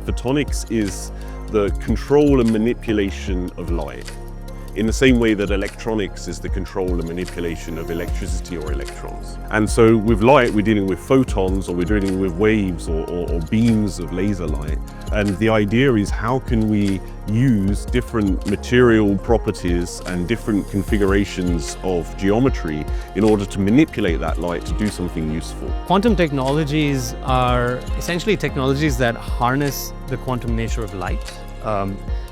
Photonics is the control and manipulation of light, in the same way that electronics is the control and manipulation of electricity or electrons. And so with light, we're dealing with photons, or we're dealing with waves or beams of laser light. And the idea is, how can we use different material properties and different configurations of geometry in order to manipulate that light to do something useful? Quantum technologies are essentially technologies that harness the quantum nature of light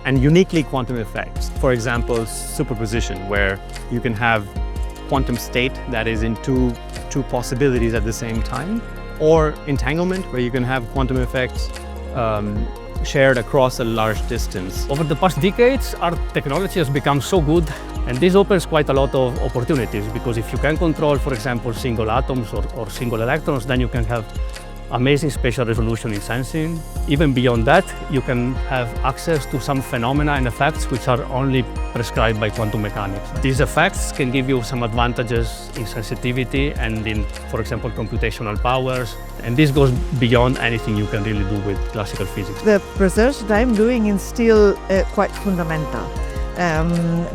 and uniquely quantum effects. For example, superposition, where you can have quantum state that is in two possibilities at the same time, or entanglement, where you can have quantum effects shared across a large distance. Over the past decades, our technology has become so good, and this opens quite a lot of opportunities, because if you can control, for example, single atoms or single electrons, then you can have amazing spatial resolution in sensing. Even beyond that, you can have access to some phenomena and effects which are only prescribed by quantum mechanics. These effects can give you some advantages in sensitivity and in, for example, computational powers. And this goes beyond anything you can really do with classical physics. The research that I'm doing is still quite fundamental.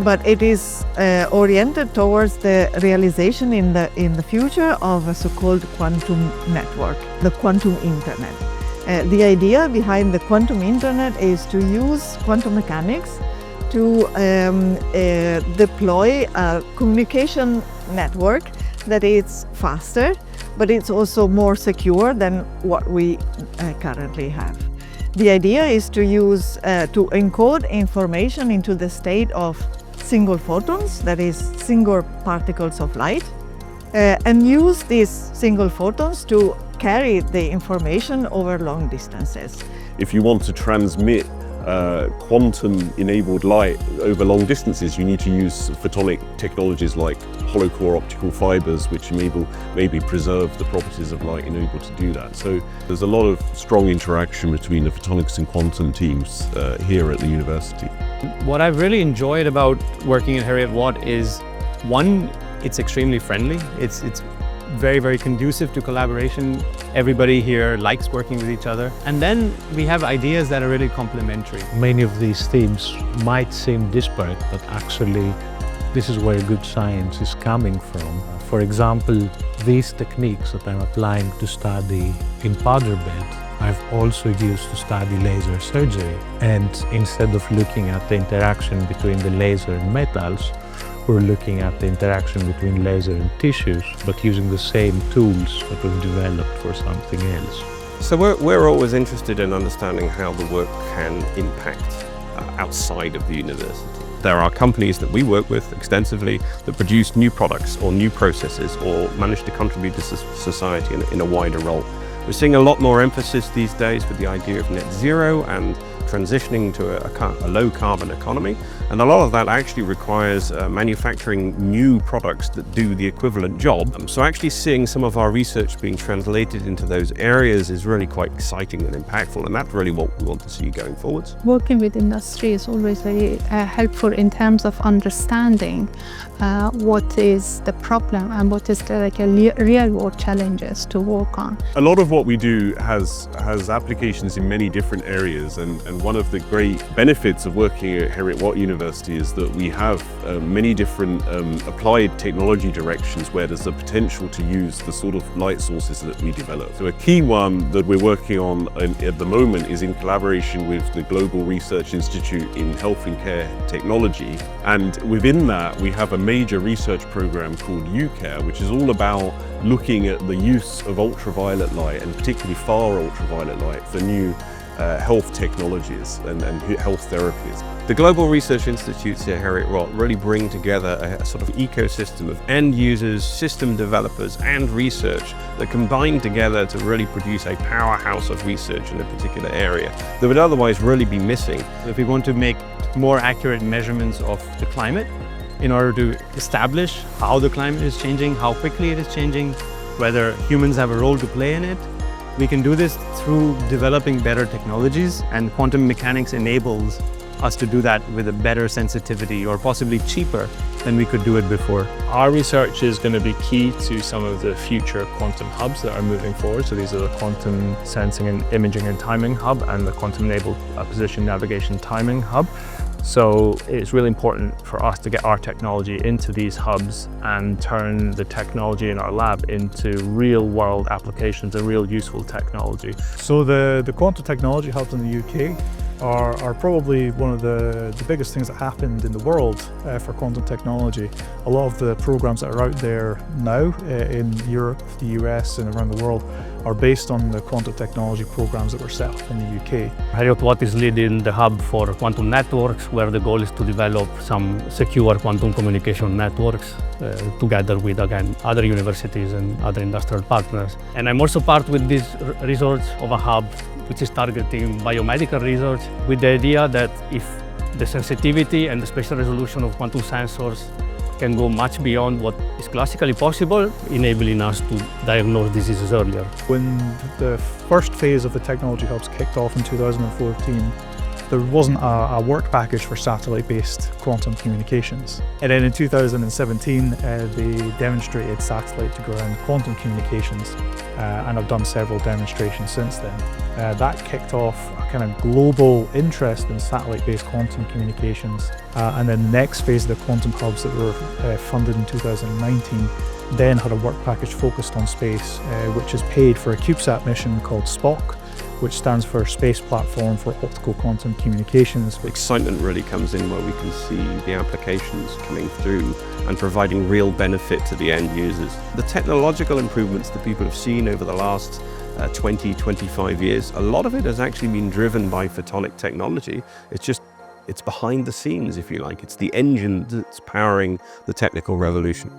But it is oriented towards the realization in the future of a so-called quantum network, the quantum internet. The idea behind the quantum internet is to use quantum mechanics to deploy a communication network that is faster, but it's also more secure than what we currently have. The idea is to use to encode information into the state of single photons, that is single particles of light, and use these single photons to carry the information over long distances. If you want to transmit quantum-enabled light over long distances, you need to use photonic technologies like hollow core optical fibers, which maybe preserve the properties of light and able to do that. So there's a lot of strong interaction between the photonics and quantum teams here at the university. What I've really enjoyed about working at Heriot-Watt is, one, it's extremely friendly. It's very, very conducive to collaboration. Everybody here likes working with each other. And then we have ideas that are really complementary. Many of these themes might seem disparate, but actually this is where good science is coming from. For example, these techniques that I'm applying to study in powder bed, I've also used to study laser surgery. And instead of looking at the interaction between the laser and metals, we're looking at the interaction between laser and tissues, but using the same tools that we've developed for something else. So we're always interested in understanding how the work can impact outside of the university. There are companies that we work with extensively that produce new products or new processes or manage to contribute to society in a wider role. We're seeing a lot more emphasis these days with the idea of net zero and transitioning to a low carbon economy, and a lot of that actually requires manufacturing new products that do the equivalent job. So actually seeing some of our research being translated into those areas is really quite exciting and impactful, and that's really what we want to see going forwards. Working with industry is always very helpful in terms of understanding what is the problem and what is the real world challenges to work on. A lot of what we do has applications in many different areas, and one of the great benefits of working at Heriot-Watt University is that we have many different applied technology directions where there's a potential to use the sort of light sources that we develop. So a key one that we're working on at the moment is in collaboration with the Global Research Institute in Health and Care Technology, and within that we have a major research program called UCare, which is all about looking at the use of ultraviolet light, and particularly far ultraviolet light, for new health technologies and health therapies. The Global Research Institutes here at Heriot-Watt really bring together a sort of ecosystem of end users, system developers and research that combine together to really produce a powerhouse of research in a particular area that would otherwise really be missing. If we want to make more accurate measurements of the climate in order to establish how the climate is changing, how quickly it is changing, whether humans have a role to play in it, we can do this through developing better technologies, and quantum mechanics enables us to do that with a better sensitivity or possibly cheaper than we could do it before. Our research is going to be key to some of the future quantum hubs that are moving forward. So these are the quantum sensing and imaging and timing hub and the quantum enabled position navigation timing hub. So it's really important for us to get our technology into these hubs and turn the technology in our lab into real world applications and real useful technology. So the quantum technology hubs in the UK are probably one of the biggest things that happened in the world for quantum technology. A lot of the programs that are out there now in Europe, the US and around the world are based on the quantum technology programs that were set up in the UK. Heriot-Watt is leading the hub for quantum networks, where the goal is to develop some secure quantum communication networks together with, again, other universities and other industrial partners. And I'm also part with this research of a hub which is targeting biomedical research, with the idea that if the sensitivity and the spatial resolution of quantum sensors can go much beyond what is classically possible, enabling us to diagnose diseases earlier. When the first phase of the technology hubs kicked off in 2014, there wasn't a work package for satellite-based quantum communications. And then in 2017, they demonstrated satellite-to-ground quantum communications, and I've done several demonstrations since then. That kicked off a kind of global interest in satellite-based quantum communications. And then the next phase of the quantum hubs that were funded in 2019 then had a work package focused on space, which is paid for a CubeSat mission called SPOC, which stands for Space Platform for Optical Quantum Communications. Excitement really comes in where we can see the applications coming through and providing real benefit to the end users. The technological improvements that people have seen over the last 20, 25 years, a lot of it has actually been driven by photonic technology. It's behind the scenes, if you like. It's the engine that's powering the technical revolution.